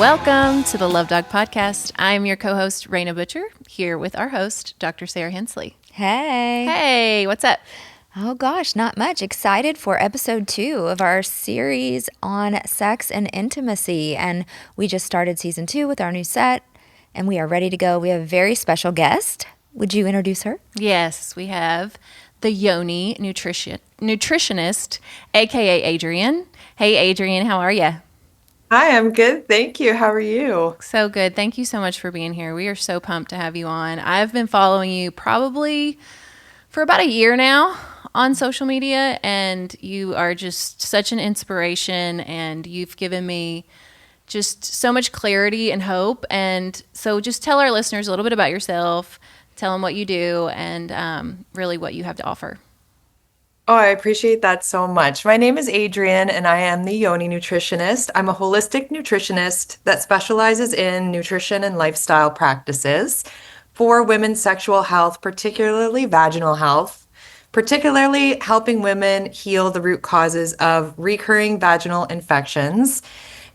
Welcome to the Love Dog Podcast. I'm your co-host, Raina Butcher, here with our host, Dr. Sarah Hensley. Hey. Hey, what's up? Oh gosh, not much. Excited for episode 2 of our series on sex and intimacy. And we just started season 2 with our new set, and we are ready to go. We have a very special guest. Would you introduce her? Yes, we have the Yoni Nutritionist, aka Adrienne. Hey, Adrienne, how are you? Hi, I'm good. Thank you. How are you? So good. Thank you so much for being here. We are so pumped to have you on. I've been following you probably for about a year now on social media, and you are just such an inspiration, and you've given me just so much clarity and hope. And so just tell our listeners a little bit about yourself, tell them what you do, and really what you have to offer. Oh, I appreciate that so much. My name is Adrienne, and I am the Yoni Nutritionist. I'm a holistic nutritionist that specializes in nutrition and lifestyle practices for women's sexual health, particularly vaginal health, particularly helping women heal the root causes of recurring vaginal infections.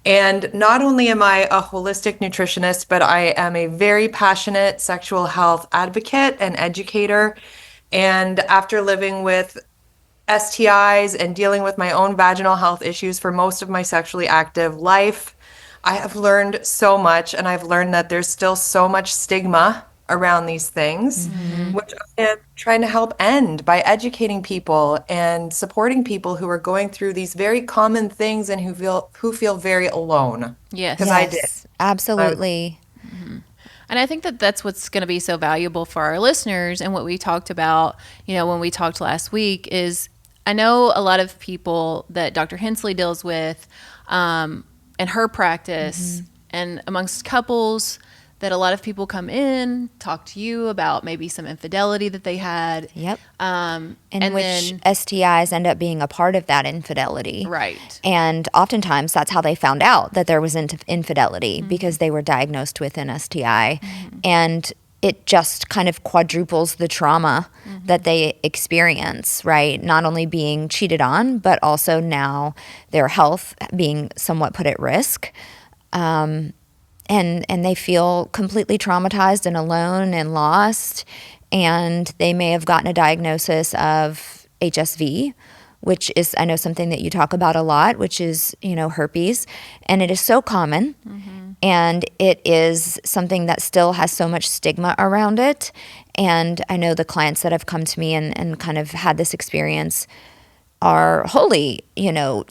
And not only am I a holistic nutritionist, but I am a very passionate sexual health advocate and educator. And after living with STIs and dealing with my own vaginal health issues for most of my sexually active life, I have learned so much, and I've learned that there's still so much stigma around these things, which I am trying to help end by educating people and supporting people who are going through these very common things and who feel very alone. Yes. Because I did. Yes, absolutely. And I think that that's what's going to be so valuable for our listeners. And what we talked about, when we talked last week is I know a lot of people that Dr. Hensley deals with in her practice and amongst couples, that a lot of people come in, talk to you about maybe some infidelity that they had. Yep. And which then, STIs end up being a part of that infidelity. right. And oftentimes that's how they found out that there was infidelity because they were diagnosed with an STI. And it just kind of quadruples the trauma that they experience, right? Not only being cheated on, but also now their health being somewhat put at risk. And they feel completely traumatized and alone and lost. And they may have gotten a diagnosis of HSV, which is, I know, something that you talk about a lot, which is, herpes. And it is so common. And it is something that still has so much stigma around it. And I know the clients that have come to me and kind of had this experience are wholly,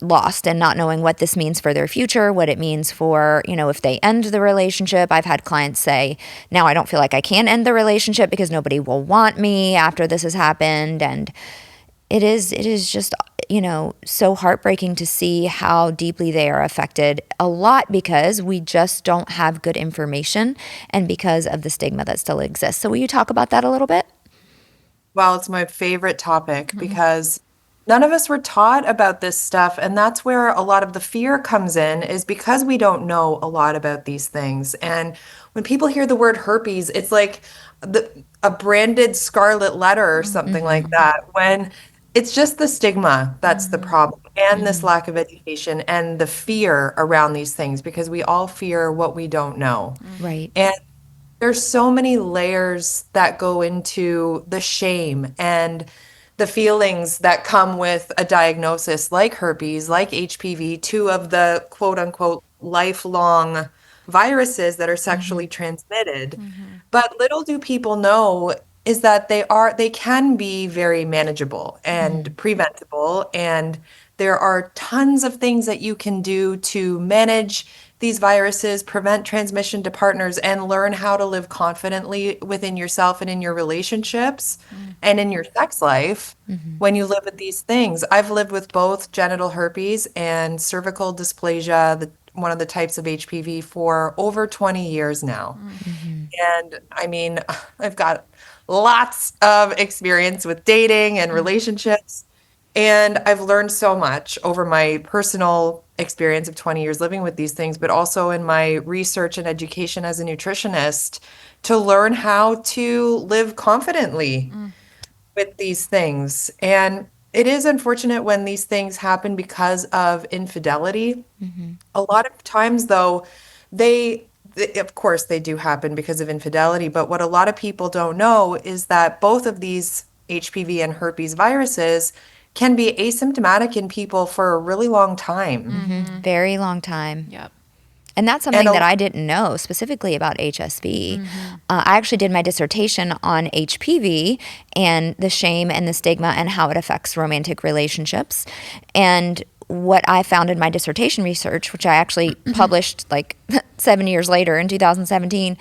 lost and not knowing what this means for their future, what it means for, if they end the relationship. I've had clients say, now I don't feel like I can end the relationship because nobody will want me after this has happened. And it is just, so heartbreaking to see how deeply they are affected, a lot because we just don't have good information and because of the stigma that still exists. So will you talk about that a little bit? Well, it's my favorite topic because none of us were taught about this stuff. And that's where a lot of the fear comes in, is because we don't know a lot about these things. And when people hear the word herpes, it's like a branded scarlet letter or something like that, when it's just the stigma that's the problem, and this lack of education and the fear around these things, because we all fear what we don't know. Right. And there's so many layers that go into the shame and the feelings that come with a diagnosis like herpes, like HPV, two of the quote unquote lifelong viruses that are sexually transmitted. But little do people know is that they can be very manageable and preventable, and there are tons of things that you can do to manage these viruses, prevent transmission to partners, and learn how to live confidently within yourself and in your relationships and in your sex life when you live with these things. I've lived with both genital herpes and cervical dysplasia, one of the types of HPV, for over 20 years now. And I mean, I've got lots of experience with dating and relationships. And I've learned so much over my personal experience of 20 years living with these things, but also in my research and education as a nutritionist, to learn how to live confidently with these things. And it is unfortunate when these things happen because of infidelity. A lot of times, though, of course, they do happen because of infidelity, but what a lot of people don't know is that both of these HPV and herpes viruses can be asymptomatic in people for a really long time. Very long time. Yep. And that's something that I didn't know specifically about HSV. I actually did my dissertation on HPV and the shame and the stigma and how it affects romantic relationships. And what I found in my dissertation research, which I actually published like 7 years later in 2017,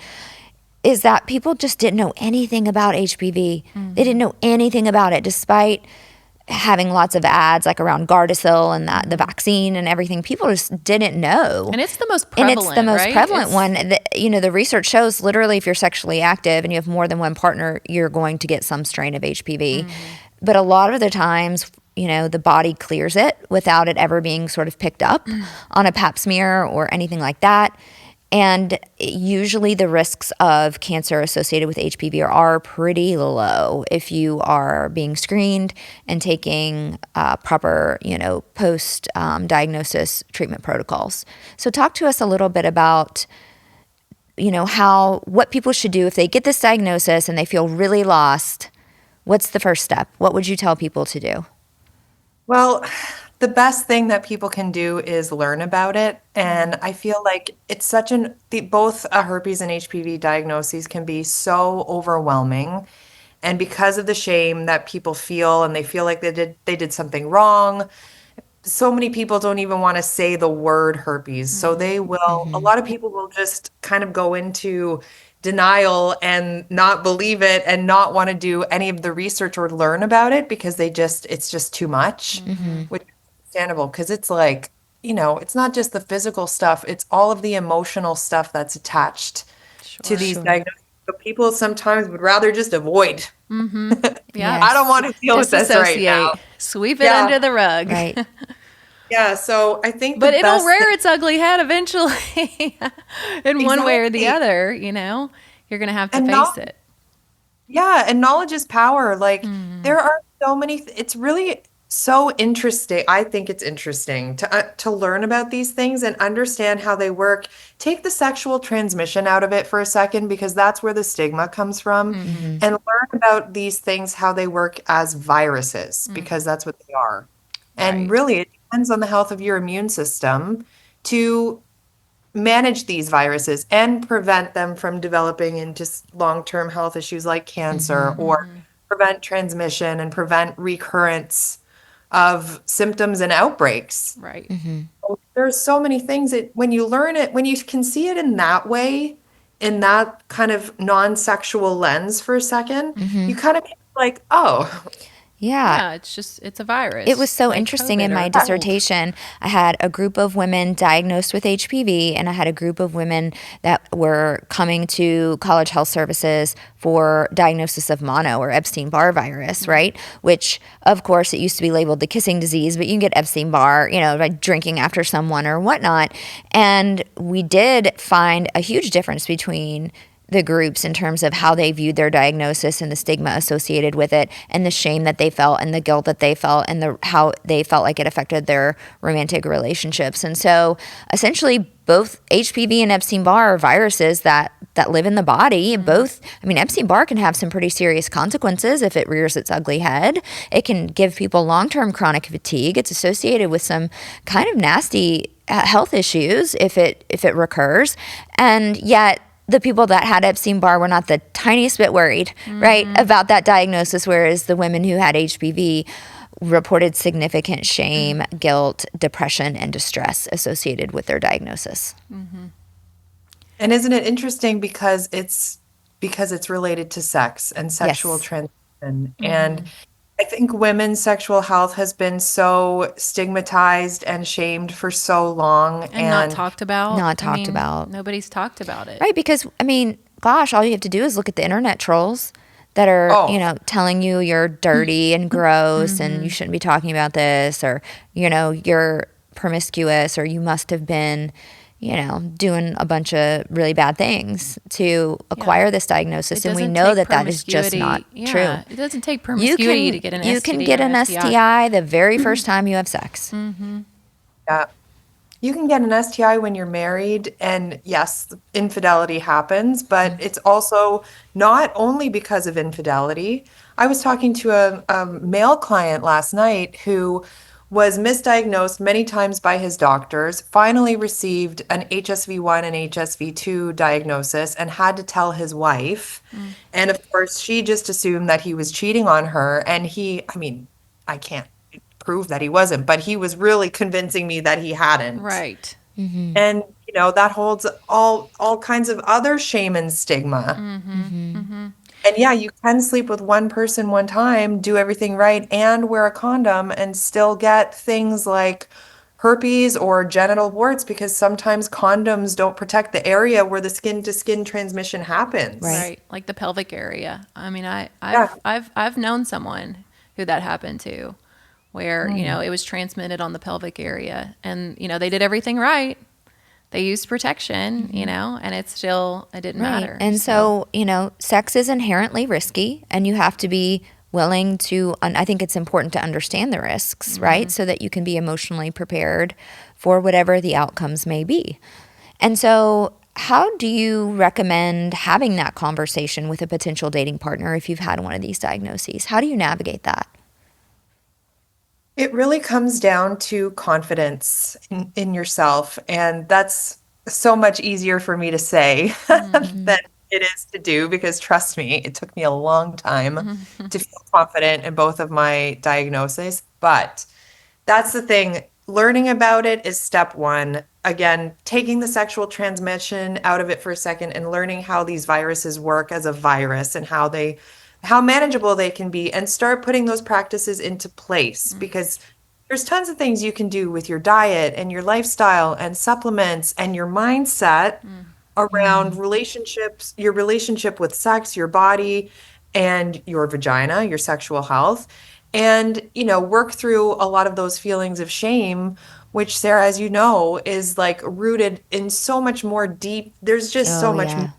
is that people just didn't know anything about HPV. They didn't know anything about it, despite having lots of ads like around Gardasil and the vaccine and everything. People just didn't know. And it's the most prevalent, And it's the most right? prevalent one. The research shows literally if you're sexually active and you have more than one partner, you're going to get some strain of HPV. But a lot of the times, the body clears it without it ever being sort of picked up on a pap smear or anything like that. And usually the risks of cancer associated with HPV are pretty low if you are being screened and taking proper, post-diagnosis treatment protocols. So talk to us a little bit about, what people should do if they get this diagnosis and they feel really lost. What's the first step? What would you tell people to do? Well, the best thing that people can do is learn about it. And I feel like it's both a herpes and HPV diagnoses can be so overwhelming. And because of the shame that people feel and they feel like they did something wrong, so many people don't even want to say the word herpes. So a lot of people will just kind of go into denial and not believe it and not want to do any of the research or learn about it because it's just too much, which is understandable because it's like, it's not just the physical stuff, it's all of the emotional stuff that's attached to these diagnoses. So people sometimes would rather just avoid. Yeah. I don't want to deal with this right now. Sweep it under the rug. Right. Yeah, so I think But it'll rear its ugly head eventually in one way or the other, You're going to have to face it. Yeah, and knowledge is power. Like there are so many it's really so interesting. I think it's interesting to learn about these things and understand how they work. Take the sexual transmission out of it for a second because that's where the stigma comes from and learn about these things, how they work as viruses because that's what they are. And really it depends on the health of your immune system to manage these viruses and prevent them from developing into long-term health issues like cancer or prevent transmission and prevent recurrence of symptoms and outbreaks. Right. So there's so many things that when you learn it, when you can see it in that way, in that kind of non-sexual lens for a second, you kind of like, oh, Yeah. It's a virus. It was so interesting in my dissertation. I had a group of women diagnosed with HPV, and I had a group of women that were coming to College Health Services for diagnosis of mono or Epstein-Barr virus, right? Which, of course, it used to be labeled the kissing disease, but you can get Epstein-Barr, by drinking after someone or whatnot. And we did find a huge difference between the groups in terms of how they viewed their diagnosis and the stigma associated with it and the shame that they felt and the guilt that they felt and how they felt like it affected their romantic relationships. And so essentially both HPV and Epstein-Barr are viruses that live in the body. Epstein-Barr can have some pretty serious consequences if it rears its ugly head. It can give people long-term chronic fatigue. It's associated with some kind of nasty health issues if it recurs. And yet the people that had Epstein-Barr were not the tiniest bit worried, right, about that diagnosis, whereas the women who had HPV reported significant shame, guilt, depression, and distress associated with their diagnosis. And isn't it interesting because it's related to sex and sexual transmission. And I think women's sexual health has been so stigmatized and shamed for so long. And not talked about. About. Nobody's talked about it. Right, because, gosh, all you have to do is look at the internet trolls that are, telling you you're dirty and gross and you shouldn't be talking about this or, you're promiscuous or you must have been, doing a bunch of really bad things to acquire this diagnosis. And we know that is just not true. It doesn't take promiscuity to get an STD. You can get an STI the very first time you have sex. Yeah. you can get an STI when you're married, and yes, infidelity happens, but it's also not only because of infidelity. I was talking to a male client last night who was misdiagnosed many times by his doctors, finally received an HSV1 and HSV2 diagnosis, and had to tell his wife. And of course, she just assumed that he was cheating on her. And I mean, I can't prove that he wasn't, but he was really convincing me that he hadn't. Right. And that holds all kinds of other shame and stigma. And yeah, you can sleep with one person one time, do everything right, and wear a condom and still get things like herpes or genital warts, because sometimes condoms don't protect the area where the skin to skin transmission happens. Right. Like the pelvic area. I mean, Yeah. I've known someone who that happened to, where, it was transmitted on the pelvic area, and, they did everything right. They used protection, and it didn't matter. And so, sex is inherently risky, and you have to be willing to, I think it's important to understand the risks, right? So that you can be emotionally prepared for whatever the outcomes may be. And so, how do you recommend having that conversation with a potential dating partner if you've had one of these diagnoses? How do you navigate that? It really comes down to confidence in yourself. And that's so much easier for me to say than it is to do, because trust me, it took me a long time to feel confident in both of my diagnoses. But that's the thing. Learning about it is step one. Again, taking the sexual transmission out of it for a second and learning how these viruses work as a virus and how manageable they can be, and start putting those practices into place, because there's tons of things you can do with your diet and your lifestyle and supplements and your mindset around relationships, your relationship with sex, your body, and your vagina, your sexual health, and, work through a lot of those feelings of shame, which, Sarah, as you know, is like rooted in so much more deep. There's just so much more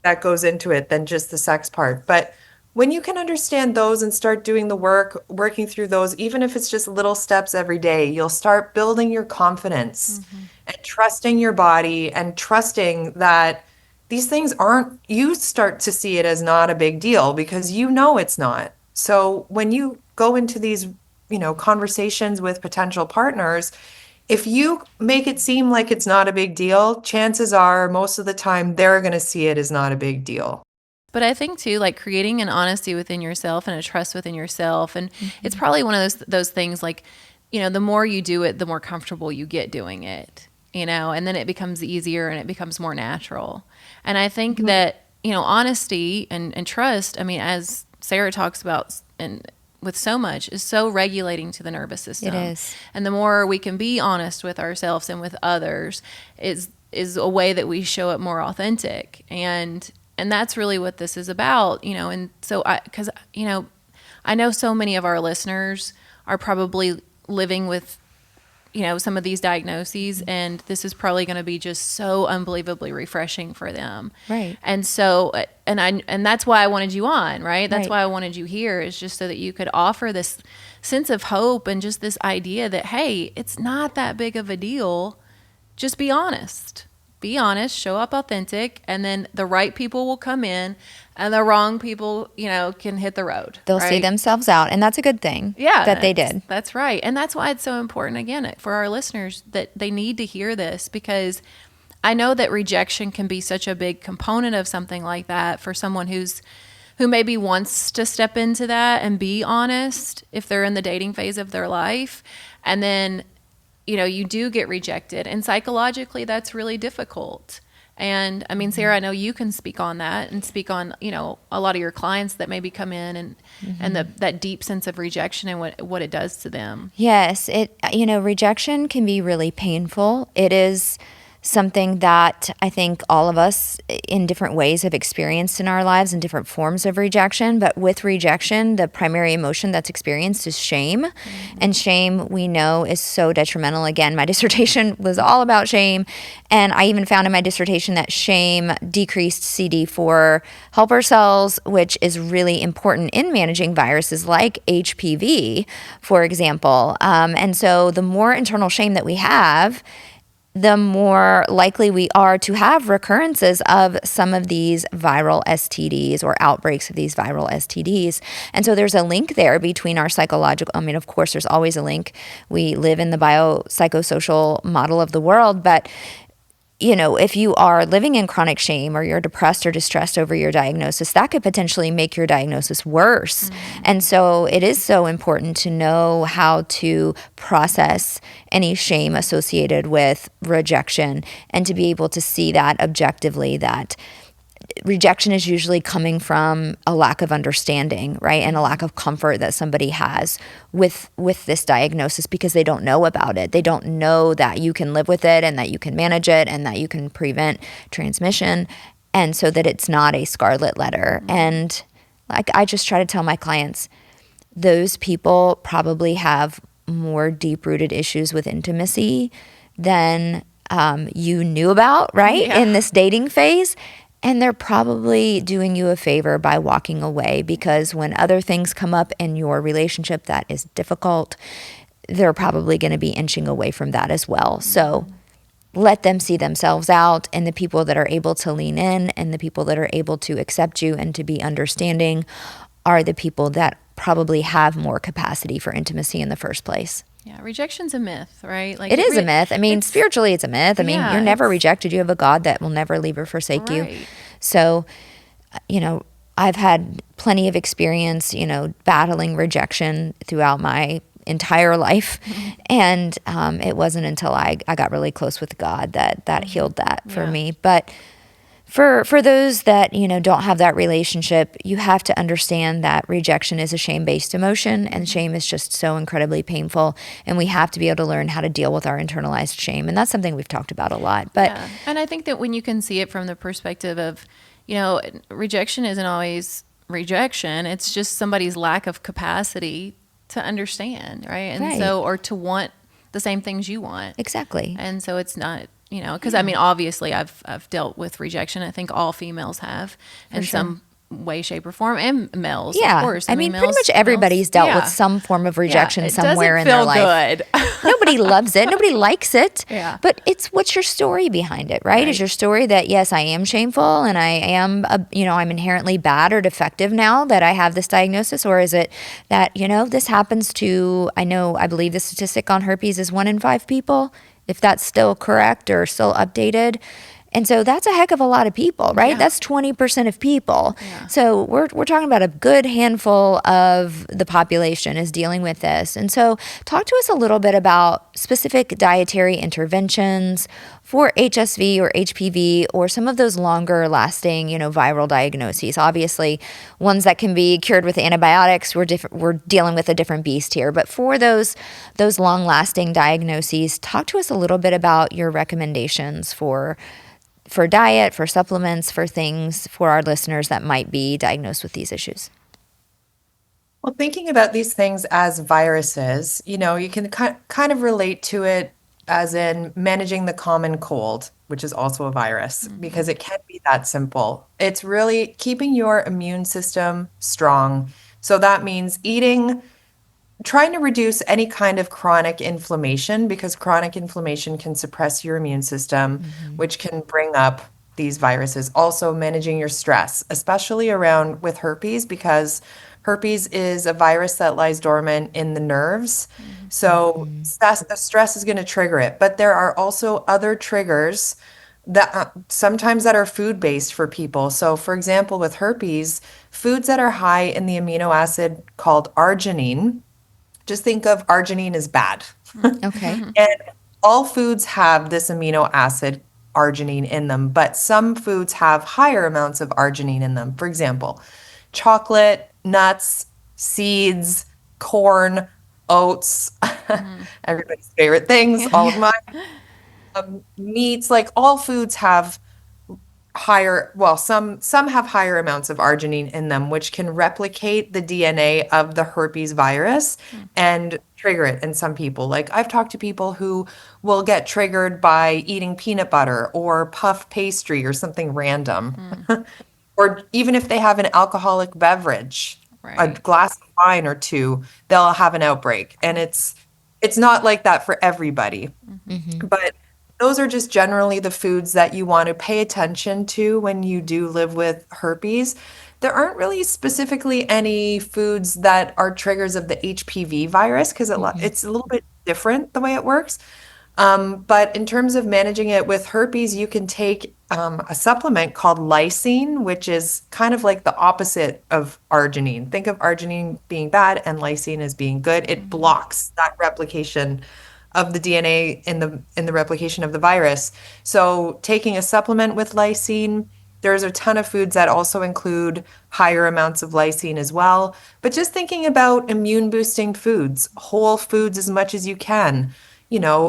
that goes into it than just the sex part. But when you can understand those and start doing the work, working through those, even if it's just little steps every day, you'll start building your confidence and trusting your body and trusting that these things you start to see it as not a big deal, because it's not. So when you go into these, conversations with potential partners, if you make it seem like it's not a big deal, chances are most of the time they're going to see it as not a big deal. But I think too, like creating an honesty within yourself and a trust within yourself. And it's probably one of those things, like, the more you do it, the more comfortable you get doing it, and then it becomes easier and it becomes more natural. And I think that, honesty and trust, I mean, as Sarah talks about and with so much, is so regulating to the nervous system. It is. And the more we can be honest with ourselves and with others is a way that we show up more authentic. And that's really what this is about, and so because I know so many of our listeners are probably living with, some of these diagnoses, and this is probably going to be just so unbelievably refreshing for them. Right. And so, and that's why I wanted you on, right? That's Right. why I wanted you here, is just so that you could offer this sense of hope and just this idea that, hey, it's not that big of a deal. Just be honest. Be honest, show up authentic, and then the right people will come in and the wrong people, can hit the road. They'll see themselves out, and that's a good thing that they did. That's right. And that's why it's so important, again, for our listeners, that they need to hear this, because I know that rejection can be such a big component of something like that for someone who maybe wants to step into that and be honest if they're in the dating phase of their life. And then you do get rejected, and psychologically that's really difficult. And I mean, Sarah, I know you can speak on that and speak on, a lot of your clients that maybe come in and that deep sense of rejection and what it does to them. Yes, rejection can be really painful. It is something that I think all of us in different ways have experienced in our lives in different forms of rejection. But with rejection, the primary emotion that's experienced is shame. And shame, we know, is so detrimental. Again, my dissertation was all about shame. And I even found in my dissertation that shame decreased CD4 helper cells, which is really important in managing viruses like HPV, for example. And so the more internal shame that we have, the more likely we are to have recurrences of some of these viral STDs or outbreaks of these viral STDs. And so there's a link there between our psychological, I mean, of course, there's always a link. We live in the biopsychosocial model of the world, but if you are living in chronic shame or you're depressed or distressed over your diagnosis, that could potentially make your diagnosis worse. And so it is so important to know how to process any shame associated with rejection and to be able to see that objectively, that rejection is usually coming from a lack of understanding, right? And a lack of comfort that somebody has with this diagnosis because they don't know about it. They don't know that you can live with it and that you can manage it and that you can prevent transmission. And so that it's not a scarlet letter. And like I just try to tell my clients, those people probably have more deep-rooted issues with intimacy than you knew about, right? In this dating phase. And they're probably doing you a favor by walking away, because when other things come up in your relationship that is difficult, they're probably going to be inching away from that as well. So let them see themselves out, and the people that are able to lean in and the people that are able to accept you and to be understanding are the people that probably have more capacity for intimacy in the first place. Yeah, rejection's a myth, right? Like it is a myth. I mean, spiritually, it's a myth. I mean, you're never rejected. You have a God that will never leave or forsake you. So, I've had plenty of experience, battling rejection throughout my entire life. And it wasn't until I got really close with God that healed that for me. But for those that, don't have that relationship, you have to understand that rejection is a shame-based emotion, and shame is just so incredibly painful. And we have to be able to learn how to deal with our internalized shame. And that's something we've talked about a lot. But and I think that when you can see it from the perspective of, rejection isn't always rejection. It's just somebody's lack of capacity to understand, right? And so, or to want the same things you want. Exactly. And so it's not, because I mean, obviously I've dealt with rejection. I think all females have in some way, shape, or form, and males, of course. I mean, pretty much everybody's dealt with some form of rejection somewhere in their life. It doesn't feel good. Nobody loves it. Nobody likes it. Yeah. But what's your story behind it, right? Is your story that, yes, I am shameful and I am, I'm inherently bad or defective now that I have this diagnosis? Or is it that, this happens to, I believe the statistic on herpes is 1 in 5 people, if that's still correct or still updated. And so that's a heck of a lot of people, right? Yeah. That's 20% of people. Yeah. So we're talking about a good handful of the population is dealing with this. And so talk to us a little bit about specific dietary interventions for HSV or HPV or some of those longer lasting, viral diagnoses. Obviously, ones that can be cured with antibiotics, we're dealing with a different beast here. But for those long lasting diagnoses, talk to us a little bit about your recommendations for diet, for supplements, for things for our listeners that might be diagnosed with these issues. Well, thinking about these things as viruses, you can kind of relate to it as in managing the common cold, which is also a virus, because it can be that simple. It's really keeping your immune system strong. So that means trying to reduce any kind of chronic inflammation, because chronic inflammation can suppress your immune system, which can bring up these viruses. Also managing your stress, especially around with herpes, because herpes is a virus that lies dormant in the nerves. So the stress is going to trigger it. But there are also other triggers that sometimes that are food-based for people. So for example, with herpes, foods that are high in the amino acid called arginine, just think of arginine as bad. Okay. And all foods have this amino acid arginine in them, but some foods have higher amounts of arginine in them. For example, chocolate, nuts, seeds, corn, oats, everybody's favorite things, all of mine. Meats, like all foods have some have higher amounts of arginine in them, which can replicate the DNA of the herpes virus and trigger it in some people. Like I've talked to people who will get triggered by eating peanut butter or puff pastry or something random. Or even if they have an alcoholic beverage, a glass of wine or two, they'll have an outbreak. And it's not like that for everybody. But those are just generally the foods that you want to pay attention to when you do live with herpes. There aren't really specifically any foods that are triggers of the HPV virus because it's a little bit different the way it works. But in terms of managing it with herpes, you can take a supplement called lysine, which is kind of like the opposite of arginine. Think of arginine being bad and lysine as being good. It blocks that replication of the DNA in the replication of the virus. So taking a supplement with lysine, there's a ton of foods that also include higher amounts of lysine as well. But just thinking about immune boosting foods, whole foods as much as you can.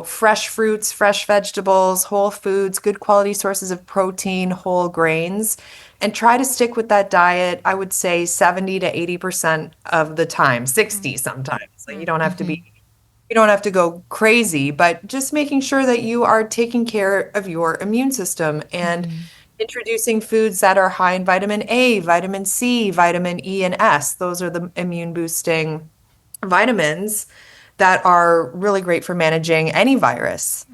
Fresh fruits, fresh vegetables, whole foods, good quality sources of protein, whole grains, and try to stick with that diet, I would say 70 to 80% of the time, 60 sometimes. Like you don't have to go crazy, but just making sure that you are taking care of your immune system and introducing foods that are high in vitamin A, vitamin C, vitamin E, and S. Those are the immune boosting vitamins that are really great for managing any virus.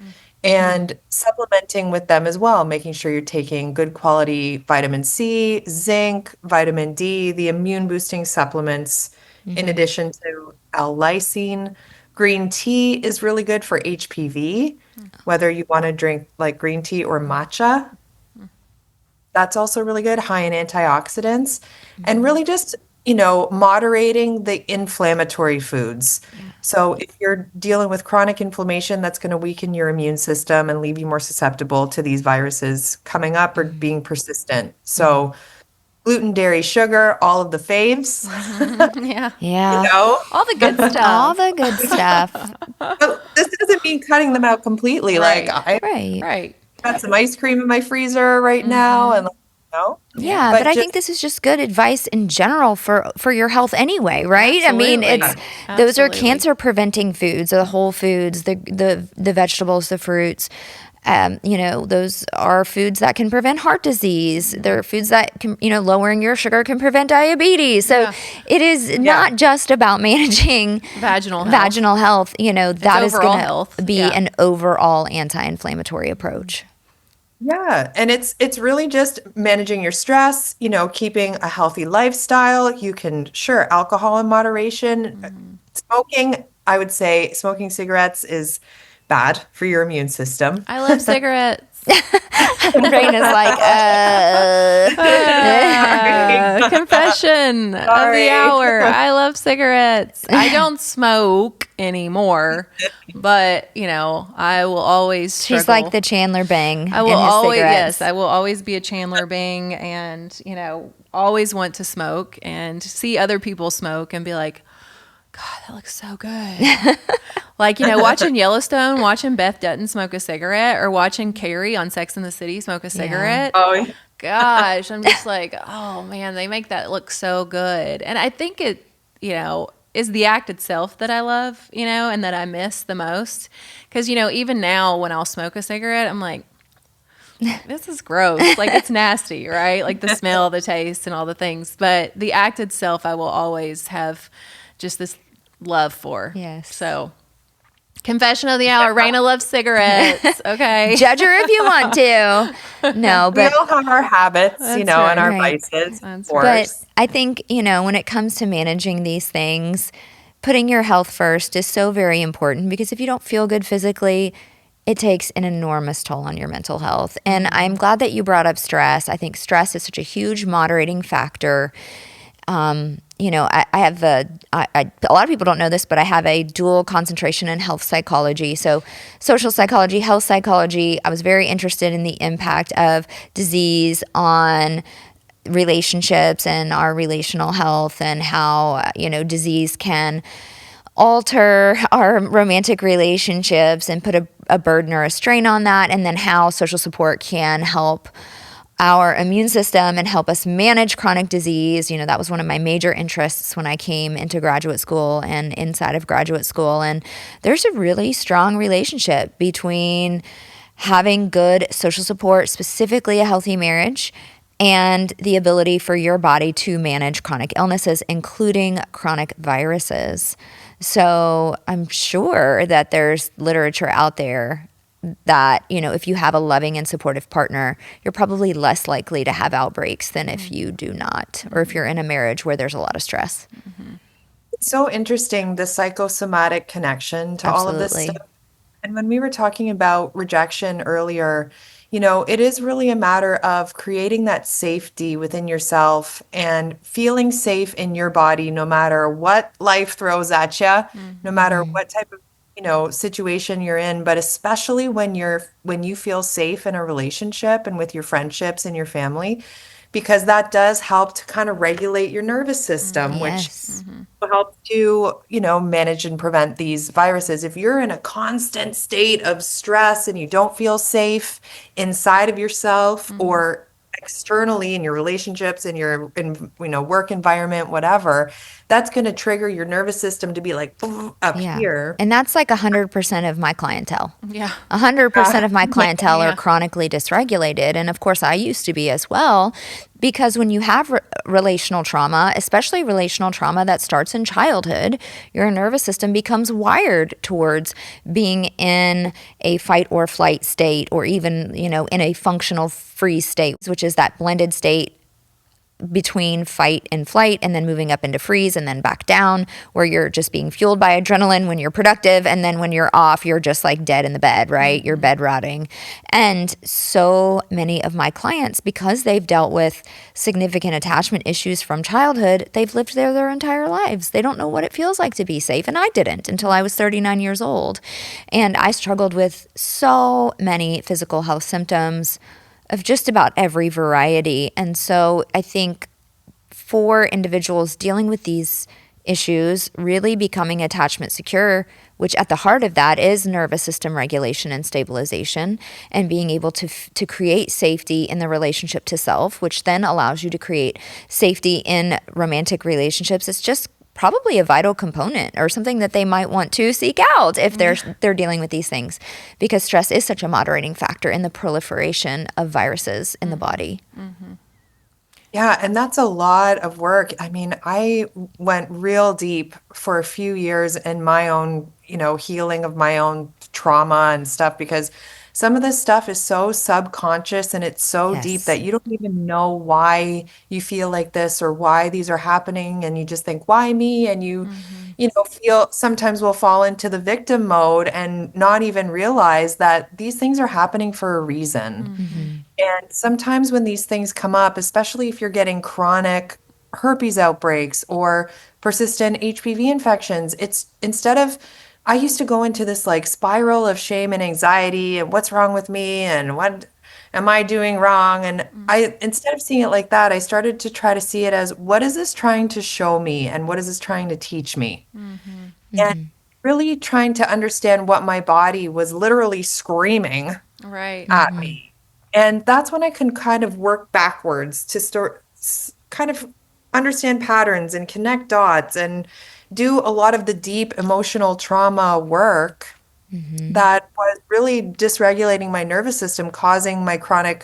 And supplementing with them as well, making sure you're taking good quality vitamin C, zinc, vitamin D, the immune boosting supplements, in addition to L-lysine. Green tea is really good for HPV, whether you want to drink like green tea or matcha. That's also really good, high in antioxidants. And really just, moderating the inflammatory foods. So if you're dealing with chronic inflammation, that's going to weaken your immune system and leave you more susceptible to these viruses coming up or being persistent. So gluten, dairy, sugar, all of the faves. Yeah. Yeah. All the good stuff. All the good stuff. But this doesn't mean cutting them out completely. Right. Like I Right. got some ice cream in my freezer right now, and Yeah, but I think this is just good advice in general for your health anyway, right? Absolutely. I mean, those are Absolutely. cancer preventing foods, the whole foods, the vegetables, the fruits. Those are foods that can prevent heart disease. They're foods that can, lowering your sugar can prevent diabetes. So it is not just about managing Vaginal health. That is overall going health. to be an overall anti-inflammatory approach. Yeah, and it's really just managing your stress, keeping a healthy lifestyle. You can, sure, alcohol in moderation. Smoking, I would say smoking cigarettes is bad for your immune system. I love cigarettes. Brain is like, Confession of the Sorry. hour. I love cigarettes. I don't smoke anymore, but I will always struggle. she's like the Chandler Bing I will in his always cigarettes. yes, I will always be a Chandler Bing, and always want to smoke and see other people smoke and be like, God, that looks so good. Like, watching Yellowstone, watching Beth Dutton smoke a cigarette, or watching Carrie on Sex and the City smoke a cigarette. Oh, Gosh, I'm just like, oh man, they make that look so good. And I think it, is the act itself that I love, and that I miss the most. Because, even now when I'll smoke a cigarette, I'm like, this is gross. Like, it's nasty, right? Like the smell, the taste, and all the things. But the act itself, I will always have just this love for. Yes. So, confession of the hour. Raina loves cigarettes. Okay. Judge her if you want to. No, we but all have our habits, and our right. vices, That's of course. But I think, when it comes to managing these things, putting your health first is so very important, because if you don't feel good physically, it takes an enormous toll on your mental health. And I'm glad that you brought up stress. I think stress is such a huge moderating factor. I have a lot of people don't know this, but I have a dual concentration in health psychology. So social psychology, health psychology. I was very interested in the impact of disease on relationships and our relational health, and how, disease can alter our romantic relationships and put a burden or a strain on that, and then how social support can help our immune system and help us manage chronic disease. That was one of my major interests when I came into graduate school and inside of graduate school. And there's a really strong relationship between having good social support, specifically a healthy marriage, and the ability for your body to manage chronic illnesses, including chronic viruses. So I'm sure that there's literature out there that, if you have a loving and supportive partner, you're probably less likely to have outbreaks than if you do not, or if you're in a marriage where there's a lot of stress. It's so interesting, the psychosomatic connection to all of this Absolutely. stuff. And when we were talking about rejection earlier, it is really a matter of creating that safety within yourself and feeling safe in your body no matter what life throws at you, no matter what type of, situation you're in, but especially when you feel safe in a relationship and with your friendships and your family, because that does help to kind of regulate your nervous system, which Yes. will help to, manage and prevent these viruses. If you're in a constant state of stress and you don't feel safe inside of yourself or externally in your relationships, in your work environment, whatever, that's going to trigger your nervous system to be like up Yeah. here. And that's like 100% of my clientele. Yeah. 100% of my clientele Yeah. are chronically dysregulated. And of course, I used to be as well, because when you have relational trauma, especially relational trauma that starts in childhood, your nervous system becomes wired towards being in a fight or flight state, or even, in a functional freeze state, which is that blended state between fight and flight, and then moving up into freeze and then back down, where you're just being fueled by adrenaline when you're productive, and then when you're off, you're just like dead in the bed, right? You're bed rotting. And so many of my clients, because they've dealt with significant attachment issues from childhood, they've lived there their entire lives. They don't know what it feels like to be safe, and I didn't until I was 39 years old. And I struggled with so many physical health symptoms of just about every variety. And so I think for individuals dealing with these issues, really becoming attachment secure, which at the heart of that is nervous system regulation and stabilization, and being able to create safety in the relationship to self, which then allows you to create safety in romantic relationships. It's just probably a vital component, or something that they might want to seek out if they're dealing with these things, because stress is such a moderating factor in the proliferation of viruses in the body. Yeah, and that's a lot of work. I mean, I went real deep for a few years in my own, healing of my own trauma and stuff, because some of this stuff is so subconscious and it's so deep Yes. that you don't even know why you feel like this or why these are happening. And you just think, why me? And feel sometimes we'll fall into the victim mode and not even realize that these things are happening for a reason. And sometimes when these things come up, especially if you're getting chronic herpes outbreaks or persistent HPV infections, it's instead of, I used to go into this like spiral of shame and anxiety and what's wrong with me and what am I doing wrong? And instead of seeing it like that, I started to try to see it as, what is this trying to show me? And what is this trying to teach me? And really trying to understand what my body was literally screaming Right. at me. And that's when I can kind of work backwards to start kind of understand patterns and connect dots and do a lot of the deep emotional trauma work that was really dysregulating my nervous system, causing my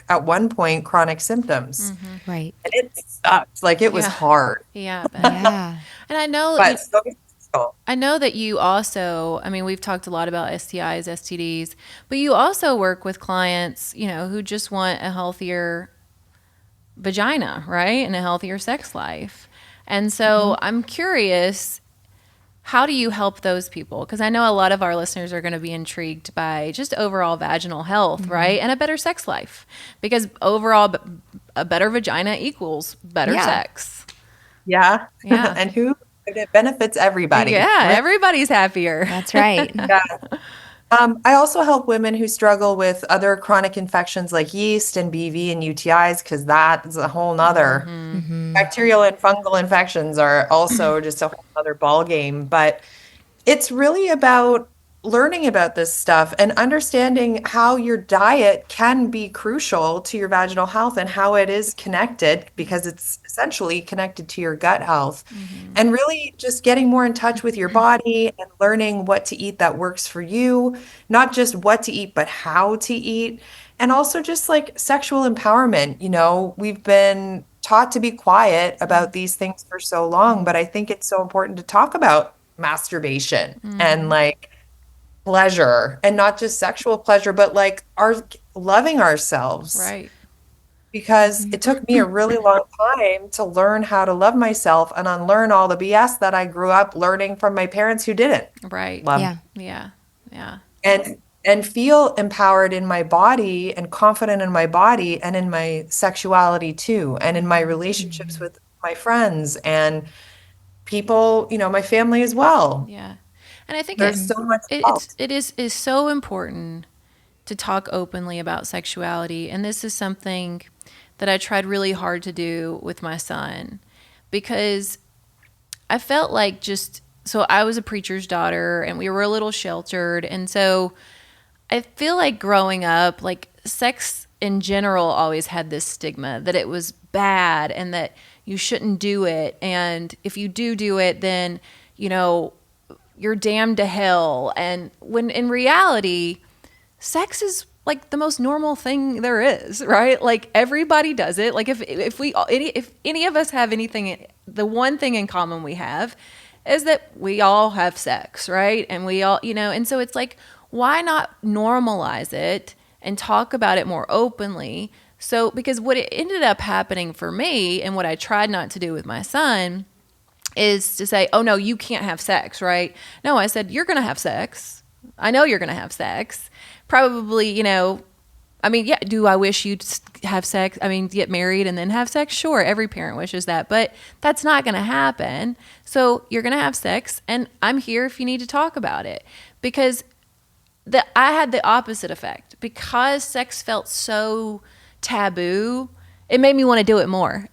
at one point, chronic symptoms. Right. And it sucked. Like it was Yeah. hard, Yeah. Yeah. And I know but so useful. I know that you also, I mean, we've talked a lot about STIs, STDs, but you also work with clients, who just want a healthier vagina, right? And a healthier sex life. And so I'm curious, how do you help those people? Because I know a lot of our listeners are going to be intrigued by just overall vaginal health, right? And a better sex life. Because overall, a better vagina equals better Yeah. sex. Yeah. Yeah. And it benefits everybody. Yeah, right? everybody's happier. That's right. Yeah. I also help women who struggle with other chronic infections like yeast and BV and UTIs, because that is a whole nother. Bacterial and fungal infections are also just a whole other ball game. But it's really about learning about this stuff and understanding how your diet can be crucial to your vaginal health and how it is connected, because it's essentially connected to your gut health. And really just getting more in touch with your body and learning what to eat that works for you, not just what to eat, but how to eat. And also just like sexual empowerment. We've been taught to be quiet about these things for so long, but I think it's so important to talk about masturbation and like pleasure, and not just sexual pleasure, but like our loving ourselves. Right. Because it took me a really long time to learn how to love myself and unlearn all the BS that I grew up learning from my parents who didn't Right. love me. Yeah. Yeah. Yeah. And feel empowered in my body and confident in my body and in my sexuality too, and in my relationships with my friends and people, my family as well. Yeah. And I think There's so much it is so important to talk openly about sexuality. And this is something that I tried really hard to do with my son, because I felt like so I was a preacher's daughter and we were a little sheltered. And so I feel like growing up, like sex in general always had this stigma that it was bad and that you shouldn't do it. And if you do it, then, you're damned to hell. And when in reality, sex is like the most normal thing there is, right? Like everybody does it. Like if any of us have anything, the one thing in common we have is that we all have sex, right? And we all, and so it's like, why not normalize it and talk about it more openly? So, because what it ended up happening for me and what I tried not to do with my son is to say, oh no, you can't have sex, right? No, I said, you're going to have sex. I know you're going to have sex. Probably, yeah, do I wish you'd have sex? I mean, get married and then have sex? Sure, every parent wishes that, but that's not going to happen. So you're going to have sex, and I'm here if you need to talk about it. Because I had the opposite effect. Because sex felt so taboo, it made me want to do it more,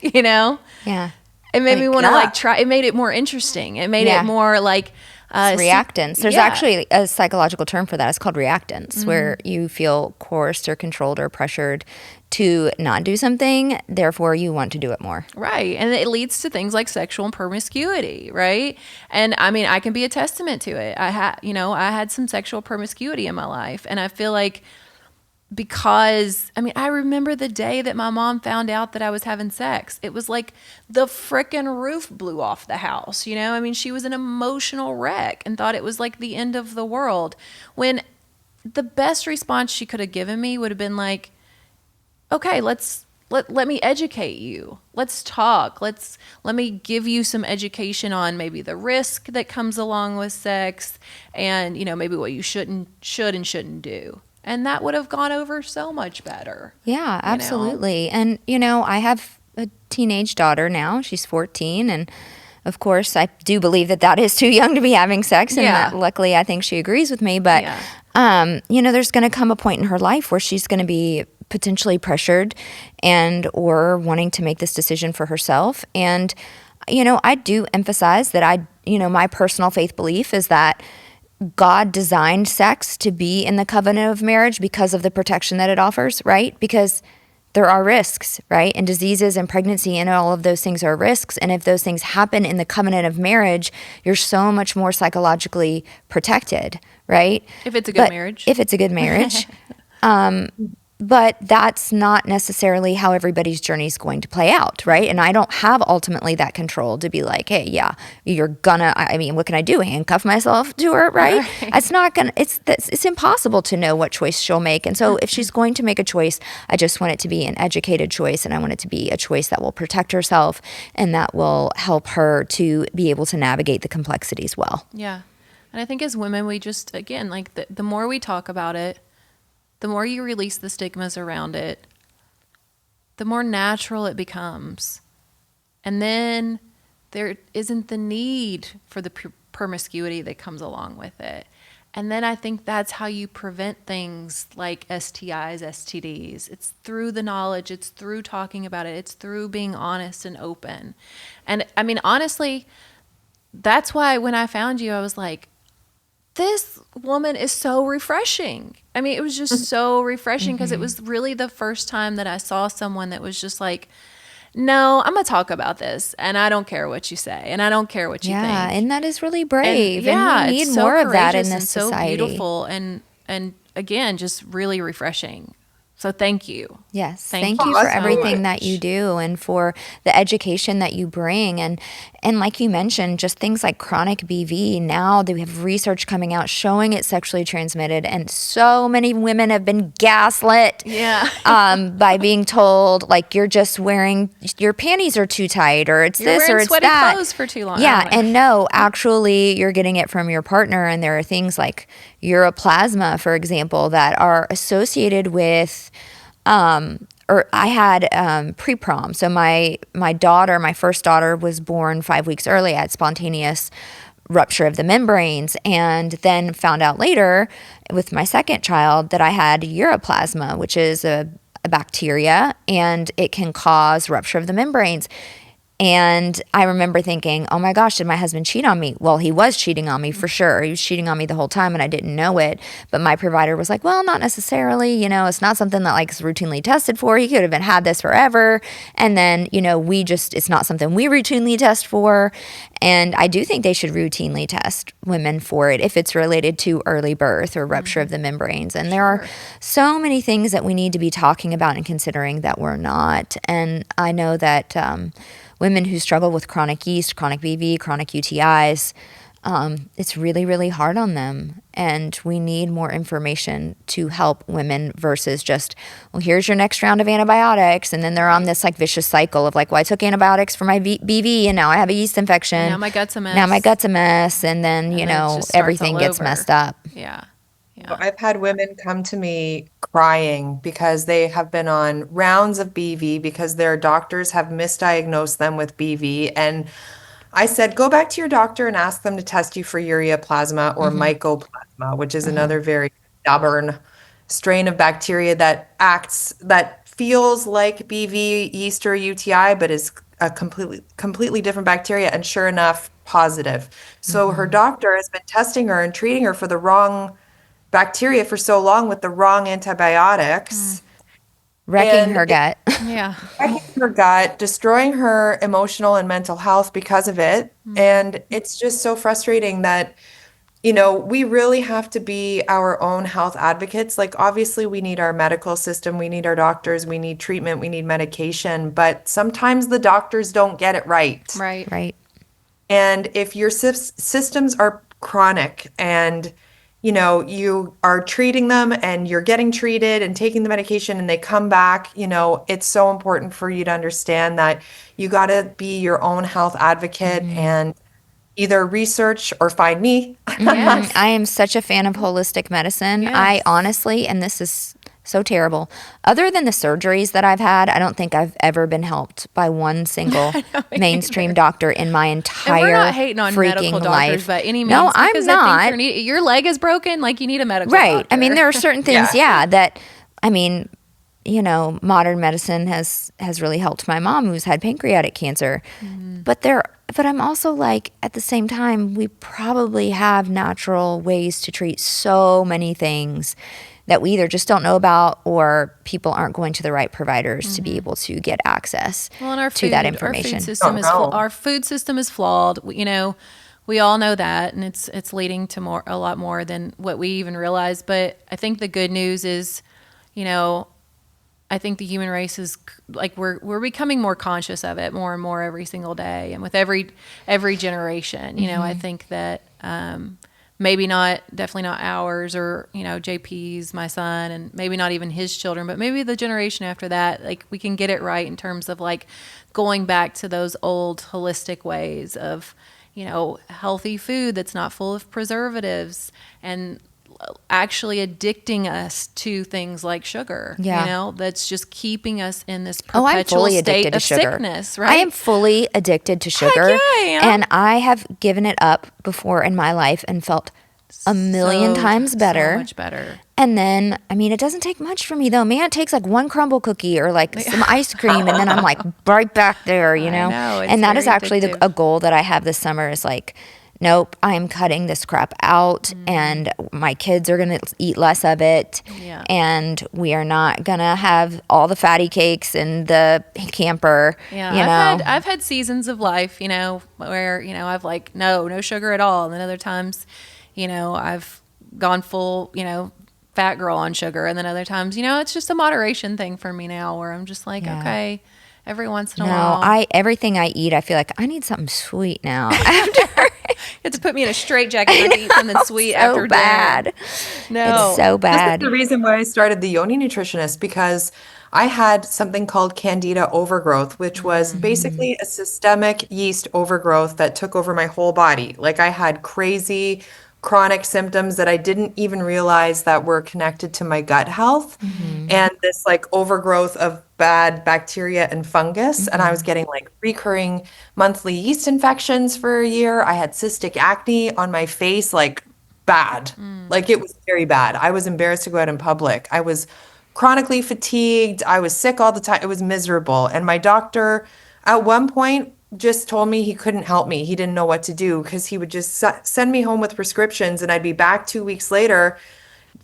Yeah. It made me want to try. It made it more interesting. It made it more like reactance. There's actually a psychological term for that. It's called reactance, where you feel coerced or controlled or pressured to not do something. Therefore, you want to do it more. Right. And it leads to things like sexual promiscuity, right? And I mean, I can be a testament to it. I had some sexual promiscuity in my life, and I feel like because, I remember the day that my mom found out that I was having sex. It was like the frickin' roof blew off the house, she was an emotional wreck and thought it was like the end of the world, when the best response she could have given me would have been like, okay, let me educate you. Let's talk. Let me give you some education on maybe the risk that comes along with sex and, maybe what you should and shouldn't do. And that would have gone over so much better. Yeah, absolutely. And, I have a teenage daughter now. She's 14. And, of course, I do believe that is too young to be having sex. And that, luckily, I think she agrees with me. But, there's going to come a point in her life where she's going to be potentially pressured and or wanting to make this decision for herself. And, I do emphasize that my personal faith belief is that God designed sex to be in the covenant of marriage because of the protection that it offers, right? Because there are risks, right? And diseases and pregnancy and all of those things are risks. And if those things happen in the covenant of marriage, you're so much more psychologically protected, right? If it's a good marriage. If it's a good marriage. But that's not necessarily how everybody's journey is going to play out, right? And I don't have ultimately that control to be like, hey, yeah, you're gonna, what can I do? Handcuff myself to her, right? It's not gonna, it's impossible to know what choice she'll make. And so if she's going to make a choice, I just want it to be an educated choice, and I want it to be a choice that will protect herself and that will help her to be able to navigate the complexities well. Yeah. And I think as women, we just, again, like the more we talk about it, the more you release the stigmas around it, the more natural it becomes. And then there isn't the need for the promiscuity that comes along with it. And then I think that's how you prevent things like STIs, STDs. It's through the knowledge. It's through talking about it. It's through being honest and open. And honestly, that's why when I found you, I was like, this woman is so refreshing. It was just so refreshing because it was really the first time that I saw someone that was just like, no, I'm going to talk about this, and I don't care what you say, and I don't care what you think. Yeah, and that is really brave. And we need so more of that in this and society. So beautiful, and again, just really refreshing. So thank you. Yes. Thank Thank you you for so everything much. that you do and for the education that you bring. And like you mentioned, just things like chronic BV. Now that we have research coming out showing it's sexually transmitted, and so many women have been gaslit Yeah. by being told, like, you're just wearing, your panties are too tight, or it's You're this or wearing it's sweaty that. clothes for too long. Yeah. I don't know. And no, actually, you're getting it from your partner. And there are things like uroplasma, for example, that are associated with or I had pre-prom. So my daughter, my first daughter, was born 5 weeks early. I had spontaneous rupture of the membranes, and then found out later with my second child that I had uroplasma, which is a bacteria, and it can cause rupture of the membranes. And I remember thinking, oh my gosh, did my husband cheat on me? Well, he was cheating on me for sure. He was cheating on me the whole time and I didn't know it. But my provider was like, well, not necessarily. It's not something that like is routinely tested for. He could have had this forever. And then, it's not something we routinely test for. And I do think they should routinely test women for it if it's related to early birth or rupture of the membranes. And there are so many things that we need to be talking about and considering that we're not. And I know that women who struggle with chronic yeast, chronic BV, chronic UTIs, it's really, really hard on them. And we need more information to help women versus just, well, here's your next round of antibiotics. And then they're on this like vicious cycle of like, well, I took antibiotics for my BV and now I have a yeast infection. Now my gut's a mess. And then, then it just starts everything all gets over. messed up. Yeah. I've had women come to me crying because they have been on rounds of BV because their doctors have misdiagnosed them with BV. And I said, go back to your doctor and ask them to test you for ureaplasma or mycoplasma, which is another very stubborn strain of bacteria that feels like BV, yeast, or UTI, but is a completely different bacteria. And sure enough, positive. So her doctor has been testing her and treating her for the wrong bacteria for so long with the wrong antibiotics, Wrecking her gut. Yeah. wrecking her gut, destroying her emotional and mental health because of it. And it's just so frustrating that, we really have to be our own health advocates. Like, obviously, we need our medical system, we need our doctors, we need treatment, we need medication, but sometimes the doctors don't get it right. Right. Right. And if your systems are chronic and you are treating them and you're getting treated and taking the medication and they come back, it's so important for you to understand that you got to be your own health advocate and either research or find me. Yes. I am such a fan of holistic medicine. Yes. I honestly, and this is so terrible, other than the surgeries that I've had, I don't think I've ever been helped by one single mainstream doctor in my entire And we're not hating on freaking medical doctors life. by any means. No, I'm because not. I think your leg is broken, like you need a medical Right. doctor. I mean, there are certain things, Yeah. that, I mean, modern medicine has really helped my mom who's had pancreatic cancer. But I'm also like, at the same time, we probably have natural ways to treat so many things that we either just don't know about or people aren't going to the right providers to be able to get access to that information. Our food system is flawed. We all know that, and it's leading to a lot more than what we even realize. But I think the good news is, I think the human race is like we're becoming more conscious of it more and more every single day, and with every generation. I think that definitely not ours or JP's, my son, and maybe not even his children, but maybe the generation after that. Like, we can get it right in terms of like going back to those old holistic ways of healthy food that's not full of preservatives and actually addicting us to things like sugar. That's just keeping us in this perpetual state of sickness, right? I am fully addicted to sugar. Heck yeah, I am. And I have given it up before in my life and felt a million times better. So much better. And then, I mean, it doesn't take much for me though. Man, it takes like one crumble cookie or like some ice cream, and then I'm like right back there, I know, it's and that is very actually addictive. a goal that I have this summer is like, nope, I'm cutting this crap out, and my kids are going to eat less of it, and we are not going to have all the fatty cakes and the camper, I've had seasons of life, where, I've like, no sugar at all. And then other times, I've gone full, fat girl on sugar. And then other times, it's just a moderation thing for me now where I'm just like, okay, every once in a while. Everything I eat, I feel like I need something sweet now. After You have to put me in a straitjacket to eat something sweet after bad. dinner. No. It's so bad. This is the reason why I started the Yoni Nutritionist, because I had something called Candida overgrowth, which was basically a systemic yeast overgrowth that took over my whole body. Like I had crazy chronic symptoms that I didn't even realize that were connected to my gut health, and this like overgrowth of bad bacteria and fungus. And I was getting like recurring monthly yeast infections for a year. I had cystic acne on my face, like bad. Like it was very bad. I was embarrassed to go out in public. I was chronically fatigued. I was sick all the time. It was miserable. And my doctor at one point just told me he couldn't help me. He didn't know what to do because he would just send me home with prescriptions and I'd be back 2 weeks later.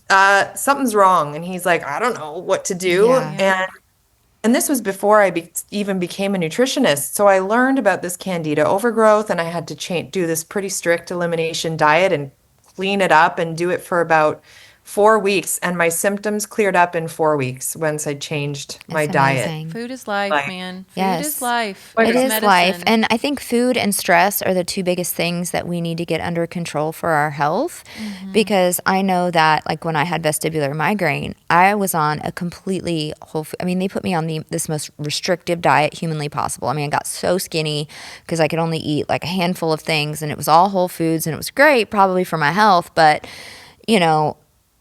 Something's wrong. And he's like, I don't know what to do. And this was before I even became a nutritionist. So I learned about this Candida overgrowth and I had to do this pretty strict elimination diet and clean it up and do it for about 4 weeks. And my symptoms cleared up in 4 weeks once I changed my diet. Amazing. Food is life, Like- man. Food Yes. is life. It It's is medicine. life. And I think food and stress are the two biggest things that we need to get under control for our health. Because I know that, like, when I had vestibular migraine, I was on a completely they put me on this most restrictive diet humanly possible. I mean, I got so skinny because I could only eat like a handful of things and it was all whole foods and it was great probably for my health. But,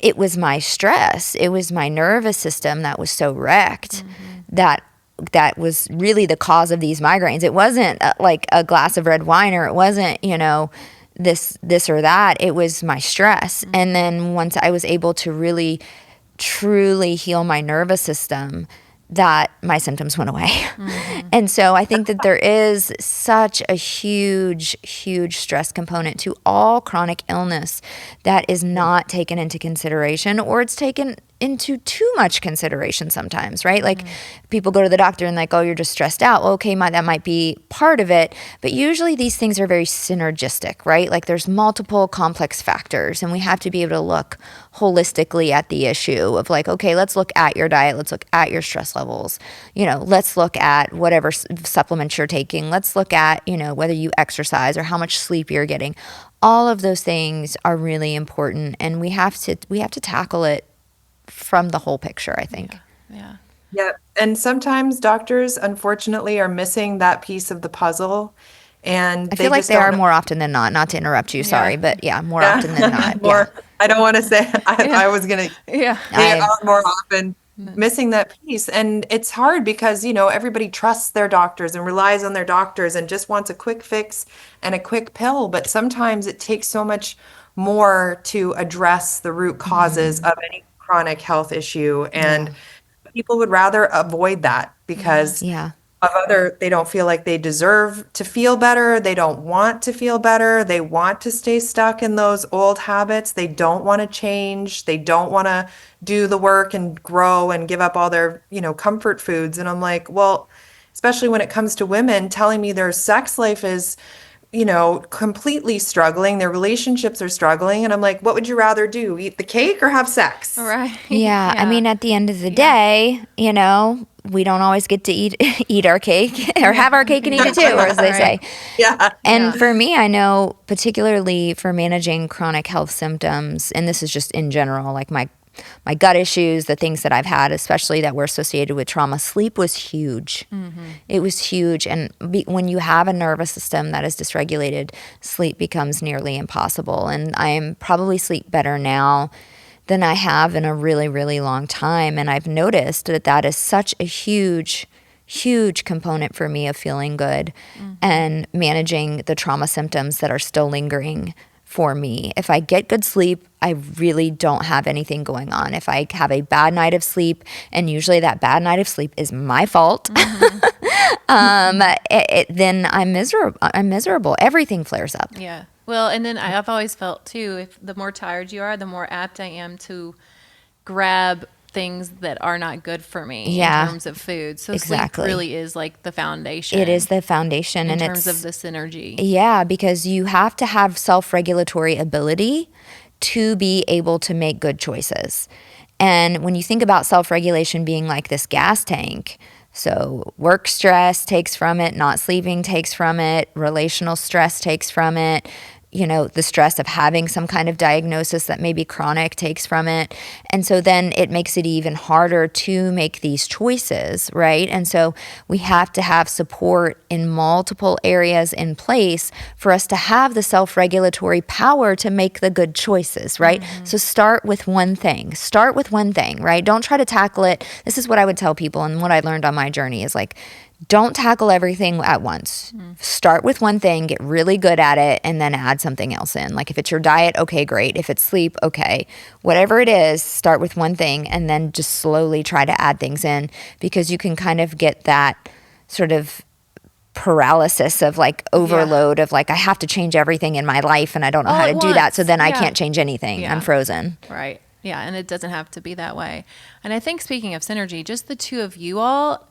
it was my stress. It was my nervous system that was so wrecked that was really the cause of these migraines. It wasn't like a glass of red wine, or it wasn't, this or that. It was my stress. And then once I was able to really, truly heal my nervous system, that my symptoms went away. And so I think that there is such a huge, huge stress component to all chronic illness that is not taken into consideration, or it's taken into too much consideration sometimes, right? Like people go to the doctor and like, oh, you're just stressed out. Well, okay, that might be part of it, but usually these things are very synergistic, right? Like there's multiple complex factors and we have to be able to look holistically at the issue of like, okay, let's look at your diet. Let's look at your stress levels. Let's look at whatever supplements you're taking. Let's look at, whether you exercise or how much sleep you're getting. All of those things are really important, and we have to tackle it from the whole picture, I think. Yeah. Yeah. And sometimes doctors, unfortunately, are missing that piece of the puzzle. And I feel like they are more often than not to interrupt you, sorry, but more often than not. I don't want to say, I was going to, they are more often missing that piece. And it's hard because, everybody trusts their doctors and relies on their doctors and just wants a quick fix and a quick pill. But sometimes it takes so much more to address the root causes of any chronic health issue, and people would rather avoid that because they don't feel like they deserve to feel better. They don't want to feel better. They want to stay stuck in those old habits. They don't want to change. They don't want to do the work and grow and give up all their, comfort foods. And I'm like, well, especially when it comes to women telling me their sex life is completely struggling. Their relationships are struggling. And I'm like, what would you rather do? Eat the cake or have sex? Right. Yeah. I mean, at the end of the day, we don't always get to eat our cake or have our cake and eat it too, as they say. Yeah. And for me, I know particularly for managing chronic health symptoms, and this is just in general, like my gut issues, the things that I've had, especially that were associated with trauma, sleep was huge. It was huge. And when you have a nervous system that is dysregulated, sleep becomes nearly impossible. And I probably sleep better now than I have in a really, really long time. And I've noticed that is such a huge component for me of feeling good and managing the trauma symptoms that are still lingering for me. If I get good sleep, I really don't have anything going on. If I have a bad night of sleep, and usually that bad night of sleep is my fault, then I'm miserable. Everything flares up. Yeah. Well, and then I've always felt too, if the more tired you are, the more apt I am to grab things that are not good for me in terms of food. So sleep really is like the foundation. It is the foundation. In terms of the synergy. Yeah, because you have to have self-regulatory ability to be able to make good choices. And when you think about self-regulation being like this gas tank, so work stress takes from it, not sleeping takes from it, relational stress takes from it, the stress of having some kind of diagnosis that may be chronic takes from it. And so then it makes it even harder to make these choices, right? And so we have to have support in multiple areas in place for us to have the self-regulatory power to make the good choices, right? So start with one thing. Start with one thing, right? Don't try to tackle it. This is what I would tell people, and what I learned on my journey is like, don't tackle everything at once. Start with one thing, get really good at it, and then add something else in. Like if it's your diet, okay, great. If it's sleep, okay. Whatever it is, start with one thing and then just slowly try to add things in, because you can kind of get that sort of paralysis of like overload of like, I have to change everything in my life and I don't know how to do that. So then I can't change anything. I'm frozen. Right. Yeah. And it doesn't have to be that way. And I think speaking of synergy, just the two of you all,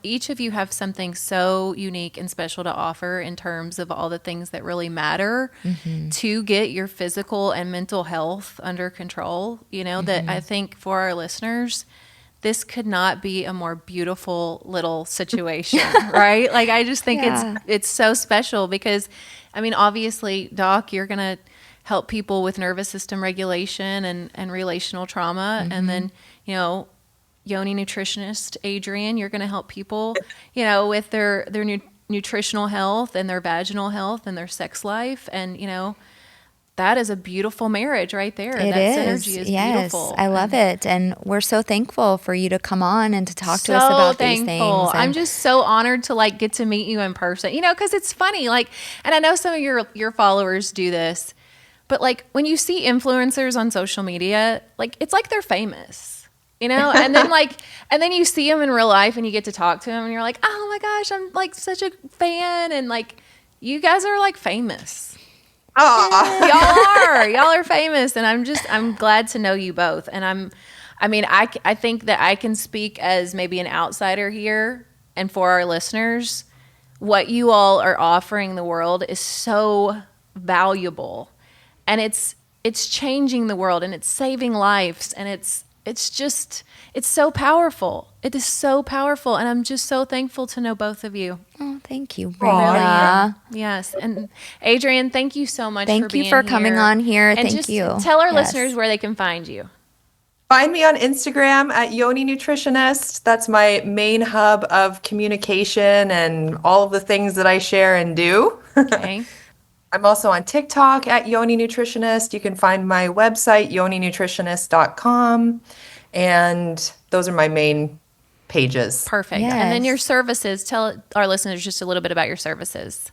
each of you have something so unique and special to offer in terms of all the things that really matter to get your physical and mental health under control. That I think for our listeners, this could not be a more beautiful little situation, right? Like, I just think it's so special because, obviously, Doc, you're going to help people with nervous system regulation and relational trauma. And then, Yoni Nutritionist, Adrienne, you're going to help people, with their nutritional health and their vaginal health and their sex life. And, that is a beautiful marriage right there. It that is. synergy is beautiful. I love it. And we're so thankful for you to come on and to talk to us about these things. And I'm just so honored to get to meet you in person, because it's funny, and I know some of your followers do this, but when you see influencers on social media, it's like they're famous. And then and then you see them in real life and you get to talk to them and you're like, oh my gosh, I'm such a fan. And you guys are famous. Oh, y'all are famous. And I'm glad to know you both. And I think that I can speak as maybe an outsider here. And for our listeners, what you all are offering the world is so valuable, and it's changing the world, and it's saving lives, and it's so powerful. It is so powerful. And I'm just so thankful to know both of you. Oh, thank you, Brenda. Yes. And Adrienne, thank you so much for being here. Thank you for coming on here. And Thank you. Tell our listeners where they can find you. Find me on Instagram at Yoni Nutritionist. That's my main hub of communication and all of the things that I share and do. Okay. I'm also on TikTok at Yoni Nutritionist. You can find my website, yoninutritionist.com. And those are my main pages. Perfect. Yes. And then your services, tell our listeners just a little bit about your services.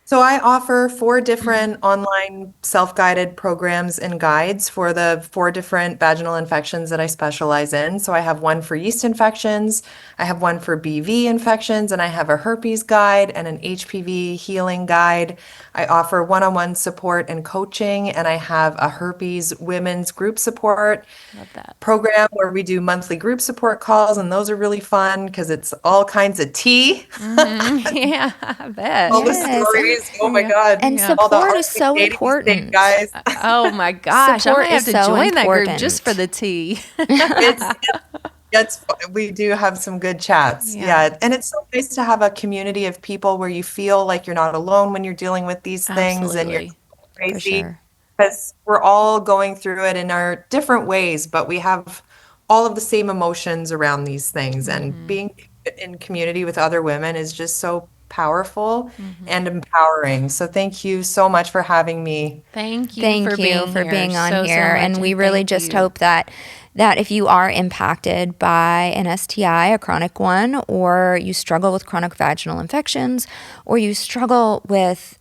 So I offer 4 different online self-guided programs and guides for the 4 different vaginal infections that I specialize in. So I have one for yeast infections, I have one for BV infections, and I have a herpes guide and an HPV healing guide. I offer one-on-one support and coaching, and I have a herpes women's group support Love that. program where we do monthly group support calls, and those are really fun because it's all kinds of tea. Yeah, I bet. All the Yes. stories. Oh my God. And All the support is so dating important. thing, guys. Oh my gosh. Support I have is to so join that group important. just for the tea. We do have some good chats. Yeah. And it's so nice to have a community of people where you feel like you're not alone when you're dealing with these things and you're Absolutely. crazy. sure. Because we're all going through it in our different ways, but we have all of the same emotions around these things. And being in community with other women is just so powerful and empowering. So thank you so much for having me. Thank you Thank for you being for here being on so here. much, And we really thank just you. hope that if you are impacted by an STI, a chronic one, or you struggle with chronic vaginal infections, or you struggle with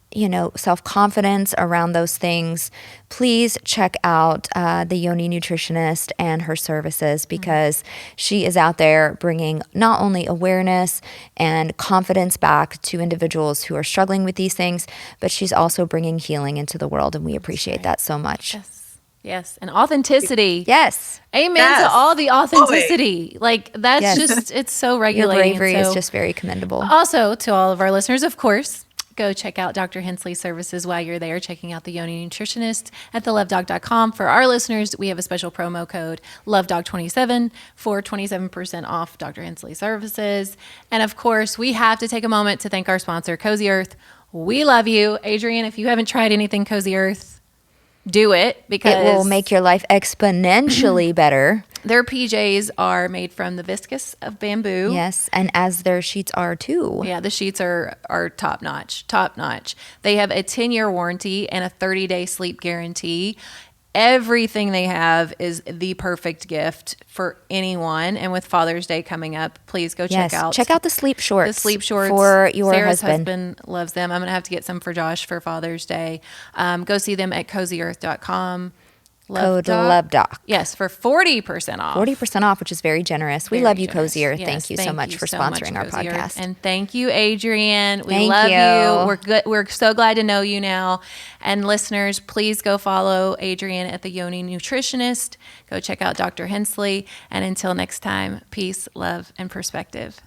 self-confidence around those things, please check out the Yoni Nutritionist and her services, because she is out there bringing not only awareness and confidence back to individuals who are struggling with these things, but she's also bringing healing into the world, and we appreciate that so much. Yes. And authenticity. Yes. Amen Yes. to all the authenticity. That's Yes. just, it's so Your regulating. bravery and is so- just very commendable. Also, to all of our listeners, of course, Go check out Dr. Hensley's services while you're there, checking out the Yoni Nutritionist at thelovedoc.com. For our listeners, we have a special promo code, LoveDoc27, for 27% off Dr. Hensley's services. And of course, we have to take a moment to thank our sponsor, Cozy Earth. We love you. Adrienne, if you haven't tried anything Cozy Earth, do it, because it will make your life exponentially better. Their PJs are made from the viscose of bamboo. Yes, and as their sheets are too. Yeah, the sheets are top notch, top notch. They have a 10-year warranty and a 30-day sleep guarantee. Everything they have is the perfect gift for anyone. And with Father's Day coming up, please go check out the sleep shorts. The sleep shorts for your Sarah's husband loves them. I'm going to have to get some for Josh for Father's Day. Go see them at cozyearth.com. Code LoveDoc. Yes, for 40% off. 40% off, which is very generous. We love you, Cozy Earth. Yes, thank you so much for sponsoring our Cozy Earth. podcast. And thank you, Adrienne. We Thank love you. you. We're good. We're so glad to know you now. And listeners, please go follow Adrienne at the Yoni Nutritionist. Go check out Dr. Hensley. And until next time, peace, love, and perspective.